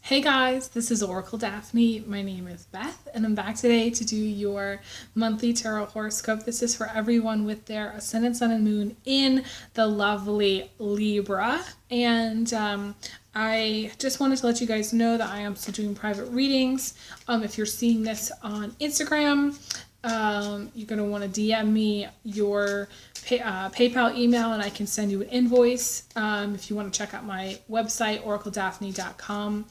Hey guys, this is Oracle Daphne. My name is Beth, and I'm back today to do your monthly tarot horoscope. This is for everyone with their ascendant, sun, and moon in the lovely Libra. And I just wanted to let you guys know that I am still doing private readings. If you're seeing this on Instagram, you're going to want to DM me your PayPal email and I can send you an invoice. If you want to check out my website, oracledaphne.com,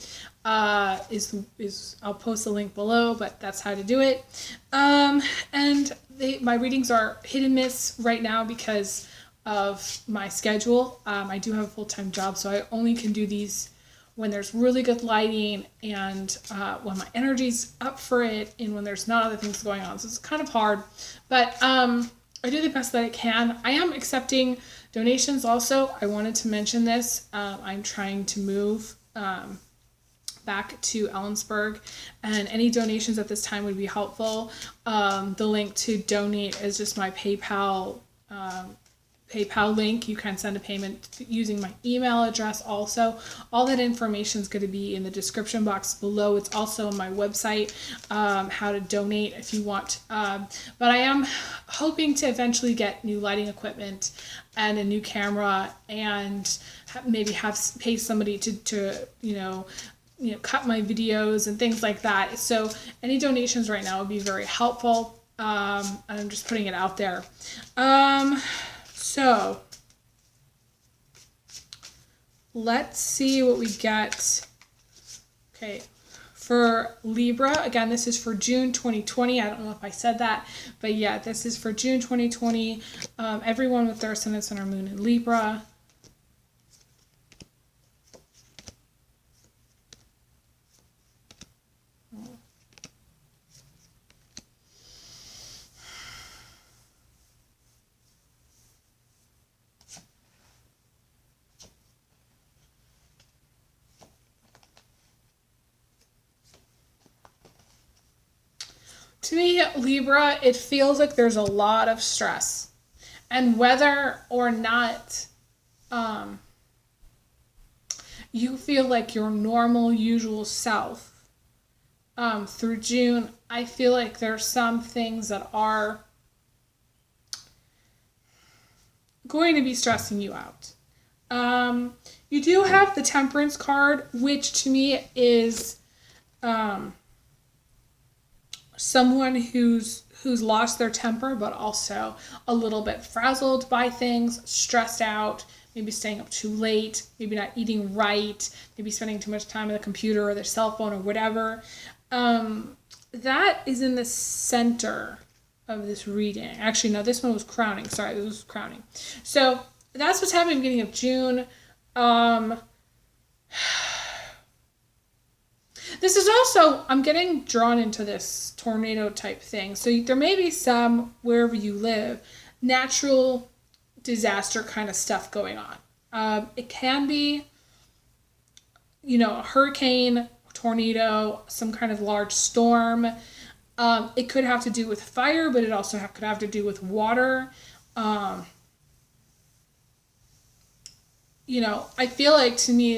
I'll post a link below, but that's how to do it. And my readings are hit and miss right now because of my schedule. I do have a full-time job, so I only can do these when there's really good lighting and when my energy's up for it and when there's not other things going on. So it's kind of hard, but I do the best that I can. I am accepting donations also. I wanted to mention this. I'm trying to move back to Ellensburg, and any donations at this time would be helpful. The link to donate is just my PayPal link. You can send a payment using my email address also. All that information is going to be in the description box below. It's also on my website, how to donate if you want. But I am hoping to eventually get new lighting equipment and a new camera and maybe pay somebody to cut my videos and things like that. So any donations right now would be very helpful. And I'm just putting it out there. So let's see what we get. Okay, for Libra, again, this is for June 2020. I don't know if I said that, but yeah, this is for June 2020. Everyone with their ascendant, sun, or moon in Libra. To me, Libra, it feels like there's a lot of stress. And whether or not you feel like your normal, usual self through June, I feel like there's some things that are going to be stressing you out. You do have the Temperance card, which to me is someone who's lost their temper, but also a little bit frazzled by things, stressed out, maybe staying up too late, maybe not eating right, maybe spending too much time on the computer or their cell phone or whatever. That is in the center of this reading. Actually, no, this one was crowning. Sorry, this was crowning. So that's what's happening beginning of June. This is also, I'm getting drawn into this tornado type thing. So there may be some, wherever you live, natural disaster kind of stuff going on. It can be, a hurricane, tornado, some kind of large storm. It could have to do with fire, but it also could have to do with water. I feel like to me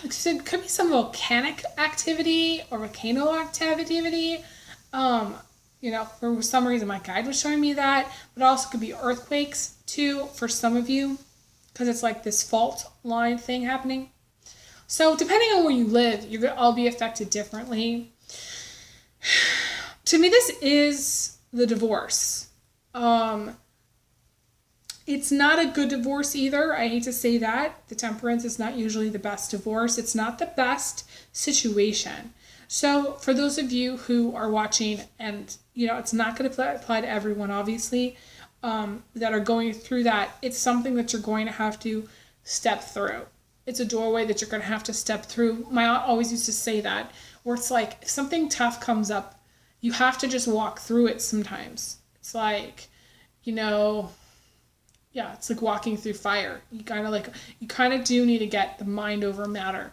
it could be some volcanic activity or volcano activity. For some reason my guide was showing me that, but it also could be earthquakes too for some of you, because it's like this fault line thing happening. So depending on where you live, you're going to all be affected differently. To me, this is the divorce. It's not a good divorce either. I hate to say that. The Temperance is not usually the best divorce. It's not the best situation. So for those of you who are watching, and it's not going to apply to everyone, obviously, that are going through that, it's something that you're going to have to step through. It's a doorway that you're going to have to step through. My aunt always used to say that, where it's like, if something tough comes up, you have to just walk through it sometimes. It's like, yeah, it's like walking through fire. You kind of do need to get the mind over matter.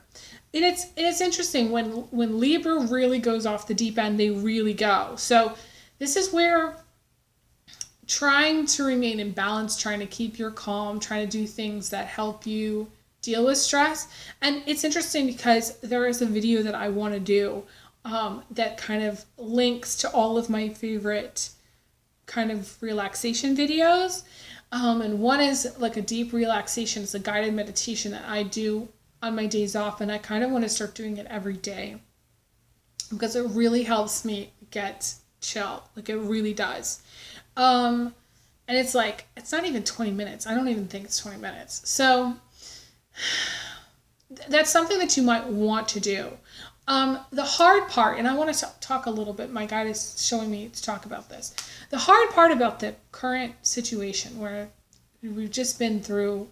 And it's interesting when Libra really goes off the deep end, they really go. So this is where trying to remain in balance, trying to keep your calm, trying to do things that help you deal with stress. And it's interesting because there is a video that I want to do that kind of links to all of my favorite kind of relaxation videos. And one is like a deep relaxation. It's a guided meditation that I do on my days off. And I kind of want to start doing it every day because it really helps me get chill. Like it really does. And it's like, it's not even 20 minutes. I don't even think it's 20 minutes. So that's something that you might want to do. The hard part, and I want to talk a little bit, my guide is showing me to talk about this. The hard part about the current situation where we've just been through,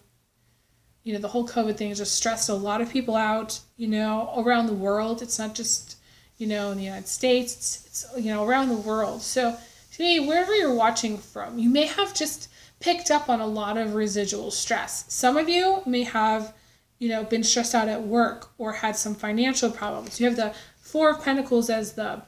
the whole COVID thing has just stressed a lot of people out, around the world. It's not just, in the United States, it's around the world. So to me, wherever you're watching from, you may have just picked up on a lot of residual stress. Some of you may have been stressed out at work or had some financial problems. You have the Four of Pentacles as the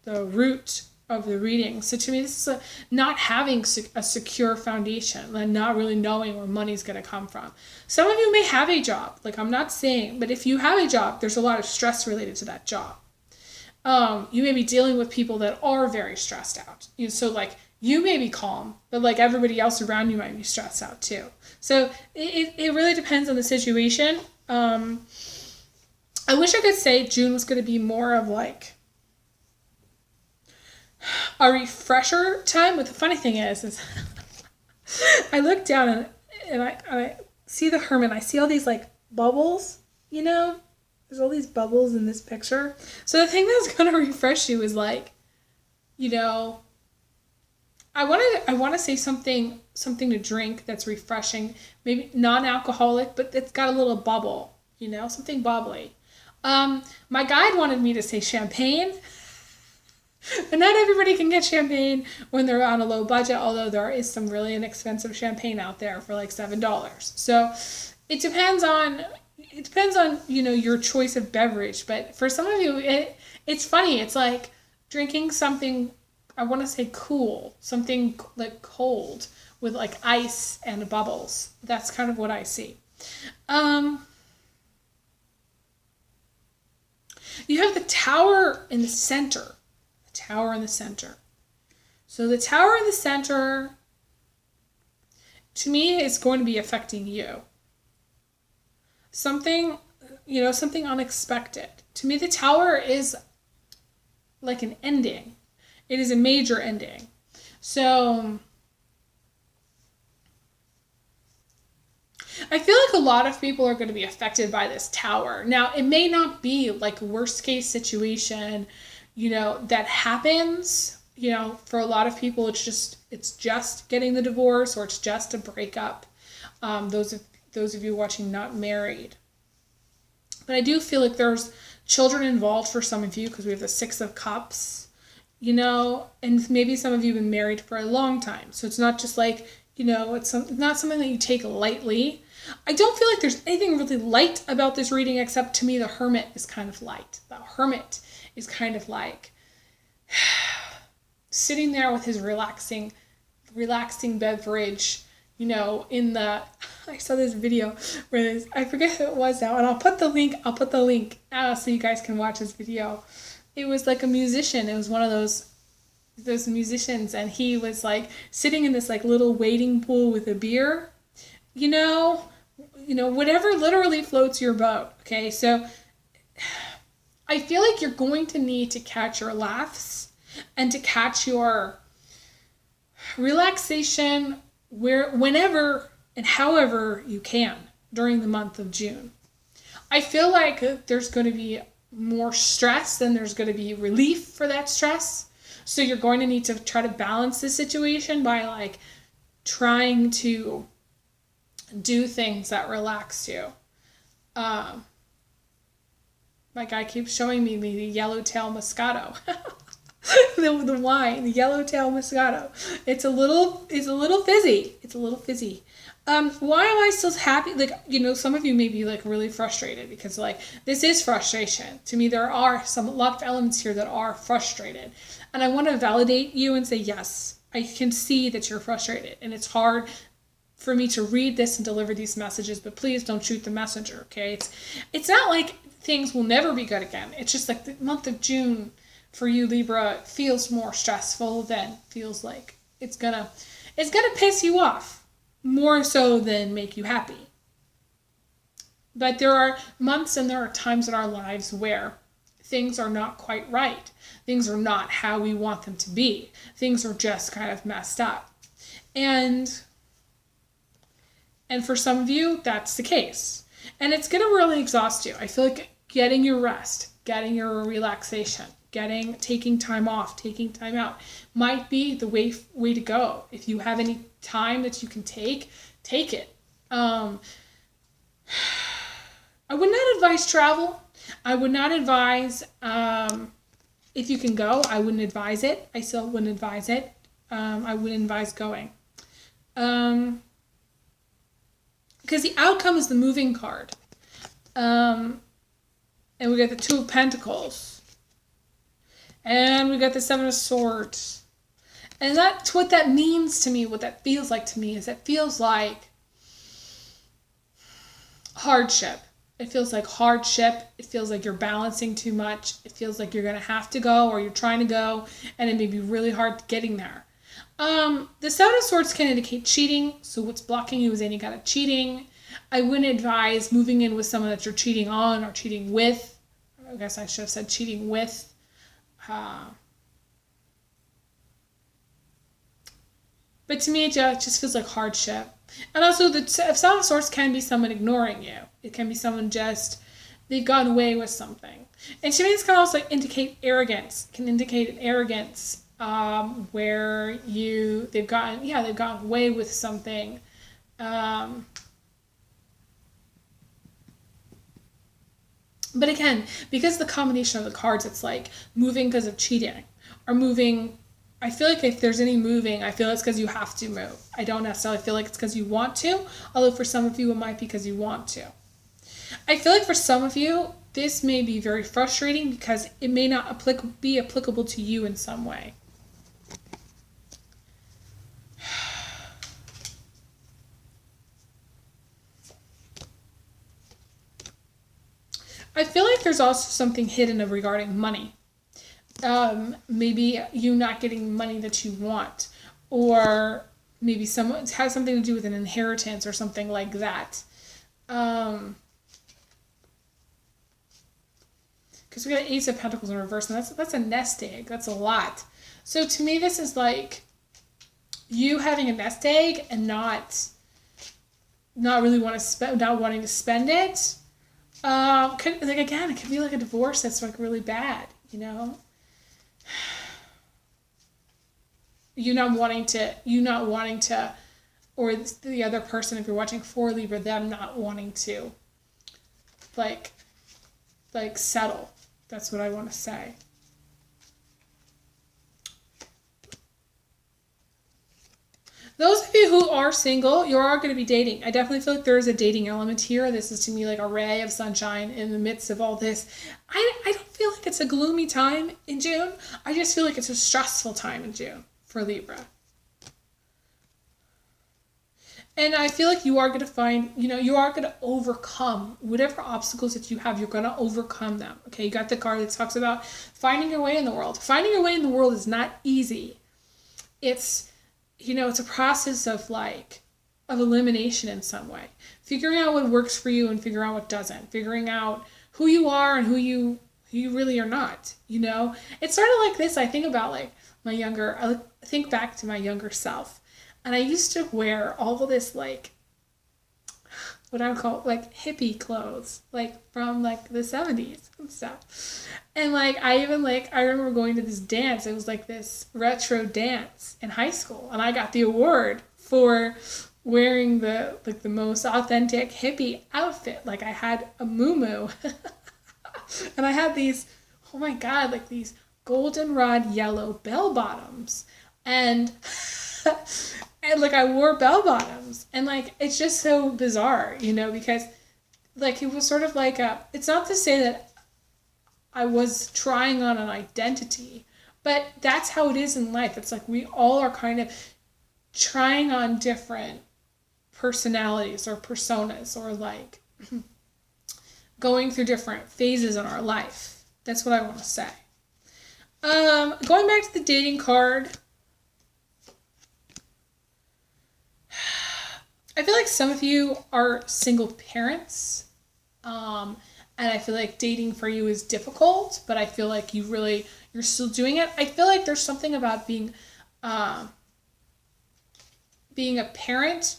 root of the reading. So to me, this is not having a secure foundation and not really knowing where money's going to come from. Some of you may have a job, like I'm not saying, but if you have a job, there's a lot of stress related to that job. You may be dealing with people that are very stressed out. So like you may be calm, but like everybody else around you might be stressed out too. So it really depends on the situation. I wish I could say June was going to be more of like a refresher time, but the funny thing is I look down and I see the Hermit. I see all these like bubbles, there's all these bubbles in this picture. So the thing that's going to refresh you is like, I want to say something to drink that's refreshing, maybe non-alcoholic, but it's got a little bubble, something bubbly. My guide wanted me to say champagne, but not everybody can get champagne when they're on a low budget, although there is some really inexpensive champagne out there for like $7. So it depends on your choice of beverage. But for some of you, it's funny. It's like drinking something, I want to say cool, something like cold with like ice and bubbles. That's kind of what I see. You have the Tower in the center. The Tower in the center. So the Tower in the center, to me, is going to be affecting you. Something unexpected. To me, the Tower is like an ending. It is a major ending. So I feel like a lot of people are going to be affected by this Tower. Now, it may not be like a worst case situation, that happens. For a lot of people, it's just getting the divorce or it's just a breakup. Those of you watching not married. But I do feel like there's children involved for some of you because we have the Six of Cups, and maybe some of you have been married for a long time. So it's not just like, it's not something that you take lightly. I don't feel like there's anything really light about this reading, except to me, the Hermit is kind of light. The Hermit is kind of like sitting there with his relaxing beverage, I saw this video where I forget who it was now, and I'll put the link so you guys can watch this video. It was like a musician. It was one of those musicians, and he was like sitting in this like little wading pool with a beer, whatever literally floats your boat. Okay. So I feel like you're going to need to catch your laughs and to catch your relaxation whenever and however you can during the month of June. I feel like there's going to be more stress than there's going to be relief for that stress. So you're going to need to try to balance the situation by like trying to do things that relax you. My guy keeps showing me the yellowtail Moscato. the wine, the yellowtail Moscato. It's a little fizzy. Why am I still happy? Like, some of you may be like really frustrated because like this is frustration. To me, there are a lot of elements here that are frustrated. And I want to validate you and say, yes, I can see that you're frustrated and it's hard for me to read this and deliver these messages, but please don't shoot the messenger, okay? It's not like things will never be good again. It's just like the month of June for you, Libra, feels more stressful than feels like it's gonna piss you off more so than make you happy. But there are months and there are times in our lives where things are not quite right. Things are not how we want them to be. Things are just kind of messed up. And for some of you, that's the case. And it's going to really exhaust you. I feel like getting your rest, getting your relaxation, taking time off, taking time out might be the way to go. If you have any time that you can take it. I would not advise travel. I would not advise, if you can go, I wouldn't advise it. I still wouldn't advise it. I wouldn't advise going. Because the outcome is the moving card. And we got the Two of Pentacles. And we got the Seven of Swords. And that's what that means to me, what that feels like to me, is it feels like hardship. It feels like hardship. It feels like you're balancing too much. It feels like you're going to have to go or you're trying to go, and it may be really hard getting there. The Seven of Swords can indicate cheating. So what's blocking you is any kind of cheating. I wouldn't advise moving in with someone that you're cheating on or cheating with. I guess I should have said cheating with. But to me, it just feels like hardship. And also, the Seven of Swords can be someone ignoring you. It can be someone they've gotten away with something. And to me, this can also indicate arrogance. It can indicate an arrogance where they've gotten away with something. But again, because the combination of the cards, it's like moving because of cheating or moving. I feel like if there's any moving, I feel it's because you have to move. I don't necessarily feel like it's because you want to, although for some of you it might be because you want to. I feel like for some of you, this may be very frustrating because it may not be applicable to you in some way. I feel like there's also something hidden regarding money. Maybe you not getting money that you want, or maybe someone it has something to do with an inheritance or something like that. Because we got Ace of Pentacles in reverse, and that's a nest egg. That's a lot. So to me, this is like you having a nest egg and not really wanting to spend it. It could be like a divorce that's like really bad, you know. You not wanting to, or the other person, if you're watching for Libra, them not wanting to, like settle. That's what I want to say. Those of you who are single, you are going to be dating. I definitely feel like there is a dating element here. This is to me like a ray of sunshine in the midst of all this. I don't feel like it's a gloomy time in June. I just feel like it's a stressful time in June for Libra. And I feel like you are going to find, you are going to overcome whatever obstacles that you have. You're going to overcome them. Okay, you got the card that talks about finding your way in the world. Finding your way in the world is not easy. It's a process of elimination in some way. Figuring out what works for you and figuring out what doesn't. Figuring out who you are and who you really are not. It's sort of like this. I think about I think back to my younger self. And I used to wear all of this what I would call hippie clothes, from the 70s and stuff. And I remember going to this dance. It was this retro dance in high school, and I got the award for wearing the most authentic hippie outfit. I had a muumuu, and I had these, oh my god, these goldenrod yellow bell bottoms, and and I wore bell bottoms, and it's just so bizarre, because it was sort of it's not to say that I was trying on an identity, but that's how it is in life. It's we all are kind of trying on different personalities or personas, or like going through different phases in our life. That's what I want to say. Going back to the dating card, I feel like some of you are single parents, and I feel like dating for you is difficult, but I feel like you're still doing it. I feel like there's something about being a parent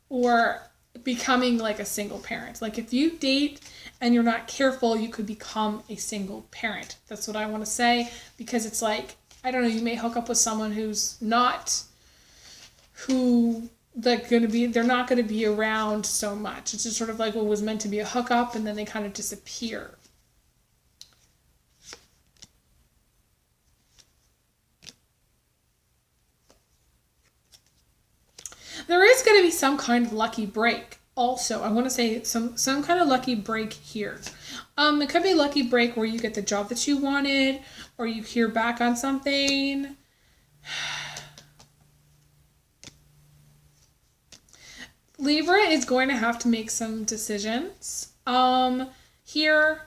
or becoming like a single parent. Like if you date and you're not careful, you could become a single parent. That's what I want to say, because it's like, I don't know, you may hook up with someone they're not gonna be around so much. It's just sort of like what was meant to be a hookup, and then they kind of disappear. There is going to be some kind of lucky break. Also, I want to say some kind of lucky break here. It could be a lucky break where you get the job that you wanted, or you hear back on something. Libra is going to have to make some decisions here.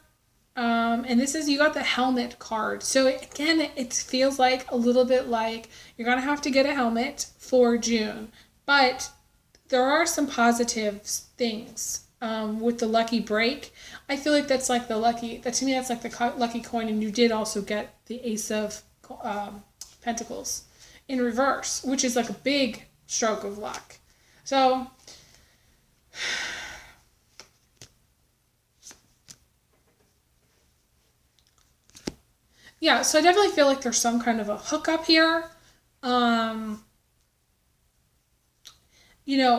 And this is, you got the helmet card. So again, it feels like a little bit like you're going to have to get a helmet for June. But there are some positive things with the lucky break. I feel like that's like to me, that's like the lucky coin. And you did also get the Ace of Pentacles in reverse, which is like a big stroke of luck. So yeah, so I definitely feel like there's some kind of a hookup here.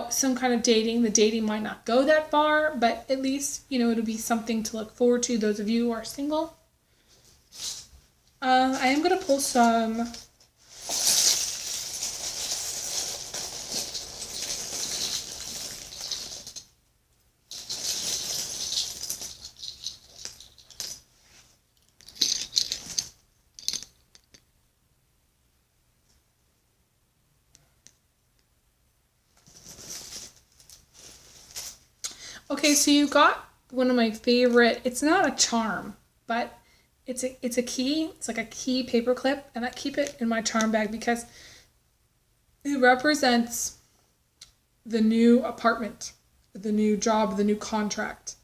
Some kind of dating. The dating might not go that far, but at least, it'll be something to look forward to, those of you who are single. I am going to pull some Okay, so you got one of my favorite, it's not a charm, but it's a key. It's like a key paper clip, and I keep it in my charm bag because it represents the new apartment, the new job, the new contract.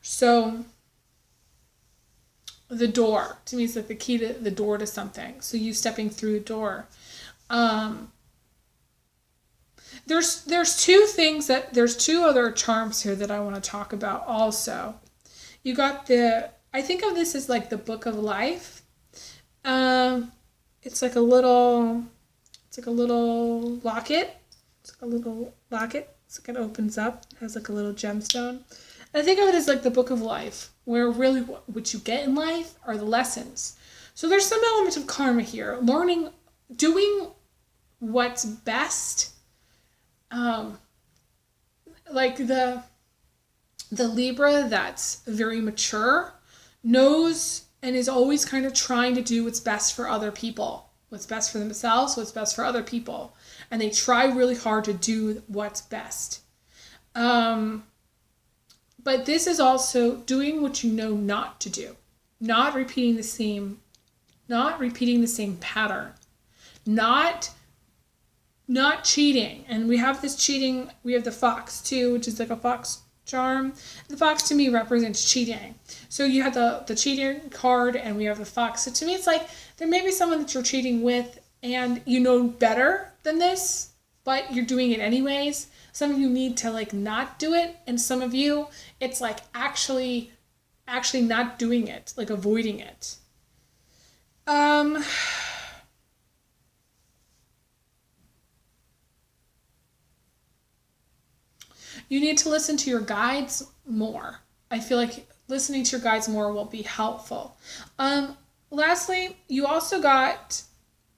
So the door, to me, is like the key to the door to something. So you stepping through a door. There's two other charms here that I want to talk about also. You got I think of this as like the Book of Life. It's like a little locket. It's like a little locket. It's like it opens up, it has like a little gemstone. I think of it as like the Book of Life, where really what you get in life are the lessons. So there's some element of karma here. Learning, doing what's best. Like the Libra that's very mature knows and is always kind of trying to do what's best for other people, what's best for themselves, what's best for other people, and they try really hard to do what's best. But this is also doing what you know not to do, not repeating the same pattern, not cheating. And we have this cheating, we have the fox too, which is like a fox charm. The fox to me represents cheating. So you have the cheating card, and we have the fox. So to me, it's like there may be someone that you're cheating with and you know better than this, but you're doing it anyways. Some of you need to like not do it, and some of you, it's like actually not doing it, like avoiding it. You need to listen to your guides more. I feel like listening to your guides more will be helpful. Lastly, you also got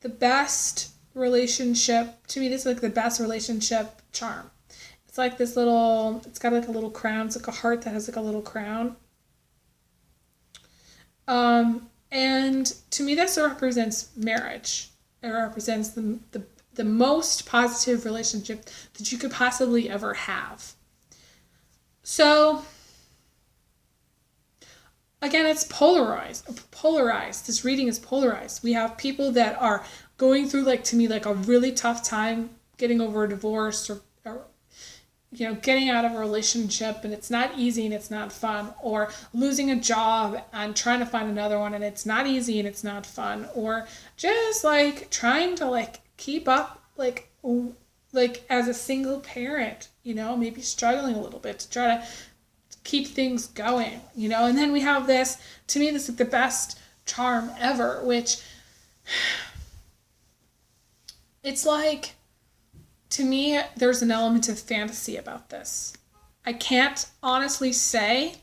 the best relationship. To me, this is like the best relationship charm. It's like this little, it's got like a little crown. It's like a heart that has like a little crown. And to me, this represents marriage. It represents the the most positive relationship that you could possibly ever have. So again, it's polarized. This reading is polarized. We have people that are going through, like, to me, like a really tough time getting over a divorce, or getting out of a relationship, and it's not easy and it's not fun, or losing a job and trying to find another one and it's not easy and it's not fun, or just like trying to like keep up, like as a single parent, maybe struggling a little bit to try to keep things going, and then we have this, to me, this is the best charm ever, which it's like, to me, there's an element of fantasy about this. I can't honestly say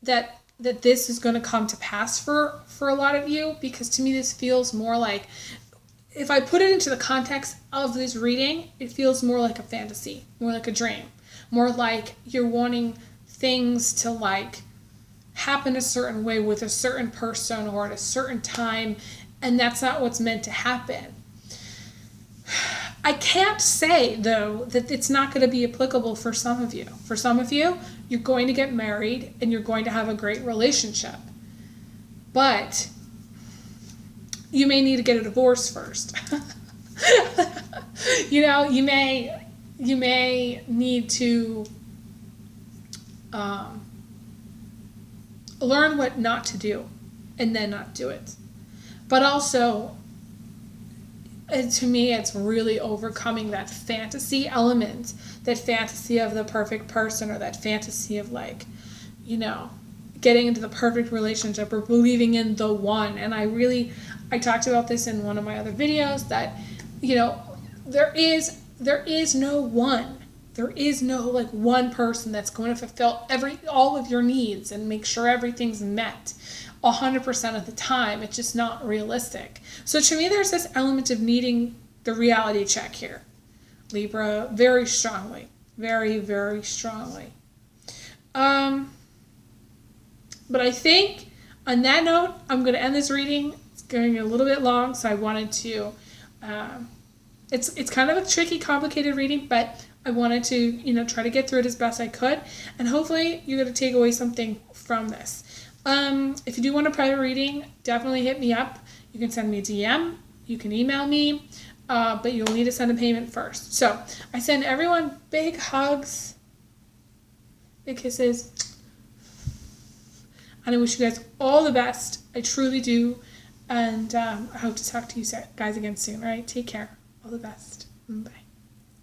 that this is going to come to pass for a lot of you, because to me this feels more like, if I put it into the context of this reading, it feels more like a fantasy, more like a dream, more like you're wanting things to like happen a certain way with a certain person or at a certain time, and that's not what's meant to happen. I can't say, though, that it's not going to be applicable for some of you. For some of you, you're going to get married and you're going to have a great relationship. But you may need to get a divorce first. You may need to learn what not to do and then not do it. But also, and to me, it's really overcoming that fantasy element, that fantasy of the perfect person, or that fantasy of like, getting into the perfect relationship or believing in the one. And I talked about this in one of my other videos, that, there is no one. There is no like one person that's going to fulfill all of your needs and make sure everything's met 100% of the time. It's just not realistic. So to me, there's this element of needing the reality check here, Libra, very strongly, very, very strongly. But I think on that note, I'm going to end this reading. It's going a little bit long, so I wanted to, it's kind of a tricky, complicated reading, but I wanted to, try to get through it as best I could. And hopefully you're going to take away something from this. If you do want a private reading, definitely hit me up. You can send me a DM. You can email me. But you'll need to send a payment first. So I send everyone big hugs, big kisses. And I wish you guys all the best. I truly do. And I hope to talk to you guys again soon. All right? Take care. All the best. Bye.